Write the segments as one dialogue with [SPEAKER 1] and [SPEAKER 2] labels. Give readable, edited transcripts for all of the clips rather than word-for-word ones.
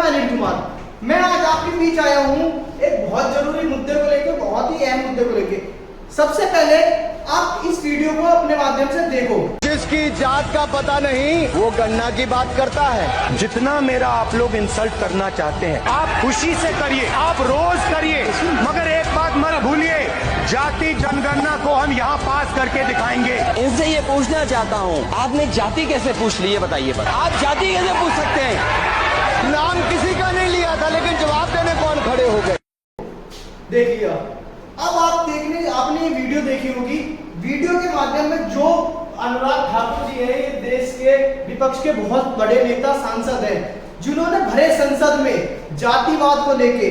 [SPEAKER 1] मैं अनिल कुमार। मैं आज आपके बीच आया हूँ एक बहुत जरूरी मुद्दे को लेकर, बहुत ही अहम मुद्दे को लेकर। सबसे पहले आप इस वीडियो को अपने माध्यम से देखो।
[SPEAKER 2] जिसकी जात का पता नहीं वो गन्ना की बात करता है।
[SPEAKER 3] जितना मेरा आप लोग इंसल्ट करना चाहते हैं आप खुशी से करिए, आप रोज करिए, मगर एक बात मत भूलिए, जाति जनगणना को हम यहाँ पास करके दिखाएंगे।
[SPEAKER 4] इनसे ये पूछना चाहता हूँ, आपने जाति कैसे पूछ ली है बताइए। पर आप जाति कैसे पूछ सकते हैं?
[SPEAKER 2] नाम किसी का नहीं लिया था, लेकिन जवाब देने कौन खड़े हो गए।
[SPEAKER 1] देख लिया। अब आपने वीडियो देखी होगी। वीडियो के माध्यम में जो अनुराग ठाकुर जी हैं, ये देश के विपक्ष के बहुत बड़े नेता सांसद हैं, जिन्होंने भरे संसद में जातिवाद को लेके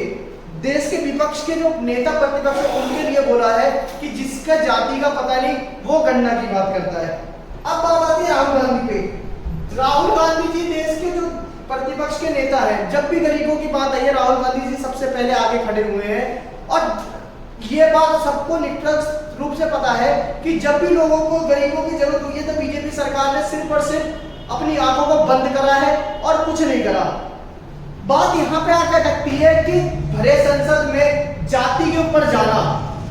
[SPEAKER 1] देश के विपक्ष के जो नेता प्रतिपक्ष है उनके लिए बोला है कि जिसका जाति का पता नहीं वो गन्ना की बात करता है। अब बात आती है राहुल गांधी पे। राहुल गांधी जी देश के जो प्रतिपक्ष के नेता हैं, जब भी गरीबों की बात आई है राहुल गांधी जी सबसे पहले आगे खड़े हुए हैं। और ये बात सबको निष्पक्ष रूप से पता है कि जब भी लोगों को गरीबों की जरूरत हुई है तो बीजेपी सरकार ने सिर्फ और सिर्फ अपनी आंखों को बंद करा है और कुछ नहीं करा। बात यहाँ पे आकर लगती है कि भरे संसद में जाति के ऊपर जाना,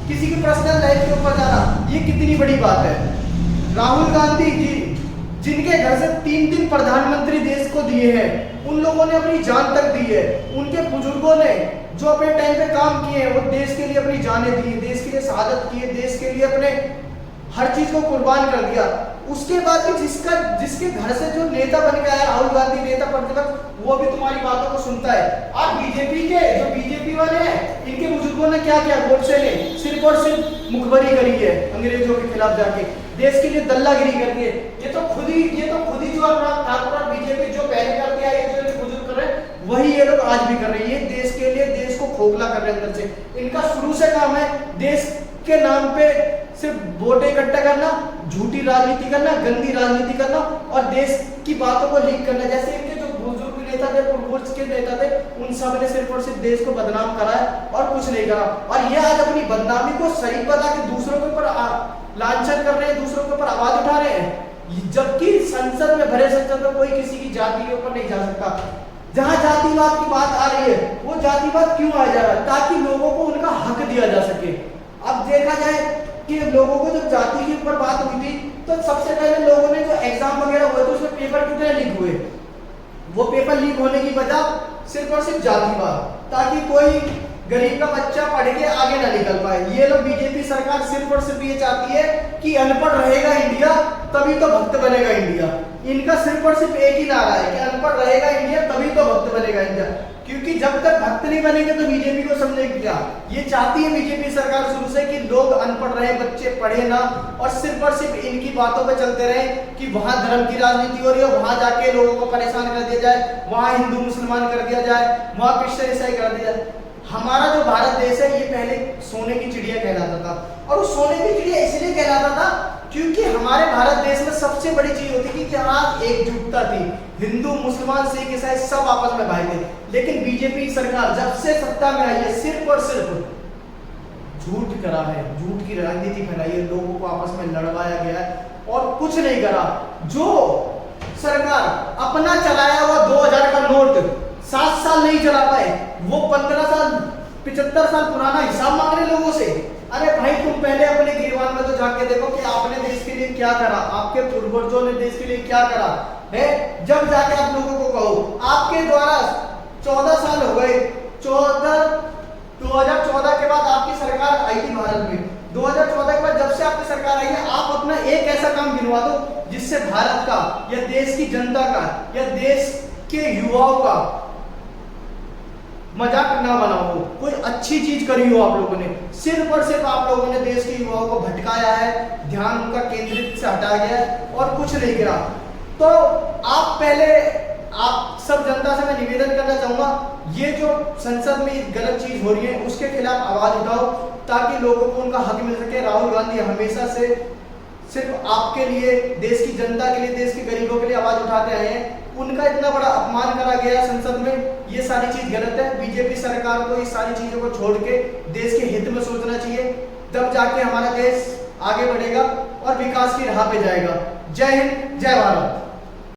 [SPEAKER 1] किसी की पर्सनल लाइफ के ऊपर जाना, ये कितनी बड़ी बात है। राहुल गांधी जी जिनके घर से 3 प्रधानमंत्री देश को दिए हैं, उन लोगों ने अपनी जान तक दी है। उनके बुजुर्गों ने जो अपने टाइम पे काम किए हैं वो देश के लिए अपनी जानें दी, देश के लिए शहादत की है, देश के लिए अपने हर चीज को कुर्बान कर दिया। उसके बाद भी जिसके घर से जो नेता बन के आया राहुल गांधी, नेता प्रतिपक्ष, वो भी तुम्हारी बातों को सुनता है। आज बीजेपी वाले हैं, इनके बुजुर्गों ने क्या किया? गोडसे ने सिर्फ और सिर्फ मुखबरी करी है अंग्रेजों के खिलाफ जाके, देश के लिए दल्लागिरी करती है। ये तो खुद ही जो अनुराग ठाकुर और बीजेपी जो पहले करते आए, जो बुजुर्ग कर रहे हैं, वही ये लोग आज भी कर रही है। देश के लिए देश को खोखला कर रहे हैं अंदर से। इनका शुरू से काम है देश के नाम पे सिर्फ वोट इकट्ठा करना, झूठी राजनीति करना, गंदी राजनीति करना और देश की बातों को लीक करना। जैसे इनके जो बुजुर्ग नेता थे, पूर्वज के नेता थे, उन सब ने सिर्फ और सिर्फ देश को बदनाम करा है और कुछ नहीं करा। और ये आज अपनी बदनामी को सही बता के दूसरों के ऊपर लांछन कर रहे हैं, दूसरों के ऊपर आवाज उठा रहे हैं। जबकि संसद में, भरे संसद में कोई किसी की जाति के ऊपर नहीं जा सकता। जहां जातिवाद की बात आ रही है वो जातिवाद क्यों आ जा रहा है? ताकि लोगों को उनका हक दिया जा सके। अब देखा जाए कि लोगों को जब जाति के ऊपर बात हुई थी तो सबसे पहले लोगों ने जो एग्जाम वगैरह हुए थे उसमें पेपर कितने लीक हुए? वो पेपर लीक होने की वजह सिर्फ और सिर्फ जातिवाद, ताकि कोई गरीब का बच्चा पढ़ के आगे ना निकल पाए। ये लोग बीजेपी सरकार सिर्फ और सिर्फ ये चाहती है कि अनपढ़ रहेगा इंडिया तभी तो भक्त बनेगा इंडिया। इनका सिर्फ और सिर्फ एक ही नारा है कि अनपढ़ रहेगा इंडिया तभी तो भक्त बनेगा इंडिया। क्योंकि जब तक भक्त नहीं बनेंगे तो बीजेपी को समझेगी क्या? ये चाहती है बीजेपी सरकार शुरू से कि लोग अनपढ़ रहे, बच्चे पढ़े ना, और सिर्फ इनकी बातों पे चलते रहे कि वहां धर्म की राजनीति हो रही है, वहां जाके लोगों को परेशान कर दिया जाए, वहां हिंदू मुसलमान कर दिया जाए, वहां क्रिश्चियन ईसाई कर दिया जाए। हमारा जो भारत देश है ये पहले सोने की चिड़िया कहलाता था। और उस सोने की चिड़िया इसलिए कहलाता था क्योंकि हमारे भारत देश में सबसे बड़ी चीज होती थी कि यहाँ एकजुटता थी। हिंदू मुसलमान सिख ईसाई सब आपस में भाई थे। लेकिन बीजेपी सरकार जब से सत्ता में आई है सिर्फ और सिर्फ झूठ करा है, झूठ की राजनीति फैलाई है, लोगों को आपस में लड़वाया गया है और कुछ नहीं करा। जो सरकार अपना चलाया हुआ 2000 का नोट 7 साल नहीं चला पाए, वो 15 साल 75 साल पुराना हिसाब मांग रहे लोगों से। अरे भाई तुम पहले अपने गिरवान में तो जाके देखो कि आपने देश के लिए क्या करा, आपके पूर्वजों ने देश के लिए क्या करा है। जब जाके आप लोगों को कहो आपके द्वारा 14 साल हो गए, 2014 के बाद आपकी सरकार आई थी भारत में। 2014 के बाद जब से आपकी सरकार आई है, आप अपना एक ऐसा काम गिनवा दो जिससे भारत का या देश की जनता का या देश के युवाओं का मजाक ना बनाओ। कोई अच्छी चीज करी हो आप लोगों ने। सिर्फ और सिर्फ आप लोगों ने देश के युवाओं को भटकाया है, ध्यान उनका केंद्रित से हटाया गया है और कुछ नहीं करा। तो आप सब जनता से मैं निवेदन करना चाहूंगा, ये जो संसद में गलत चीज हो रही है उसके खिलाफ आवाज उठाओ ताकि लोगों को उनका हक मिल सके। राहुल गांधी हमेशा से सिर्फ आपके लिए, देश की जनता के लिए, देश के गरीबों के लिए आवाज उठाते आए हैं। उनका इतना बड़ा अपमान करा गया संसद में, ये सारी चीज गलत है। बीजेपी सरकार को इस सारी चीजों को छोड़ के देश के हित में सोचना चाहिए, तब जाके हमारा देश आगे बढ़ेगा और विकास की राह पे जाएगा। जय हिंद, जय भारत।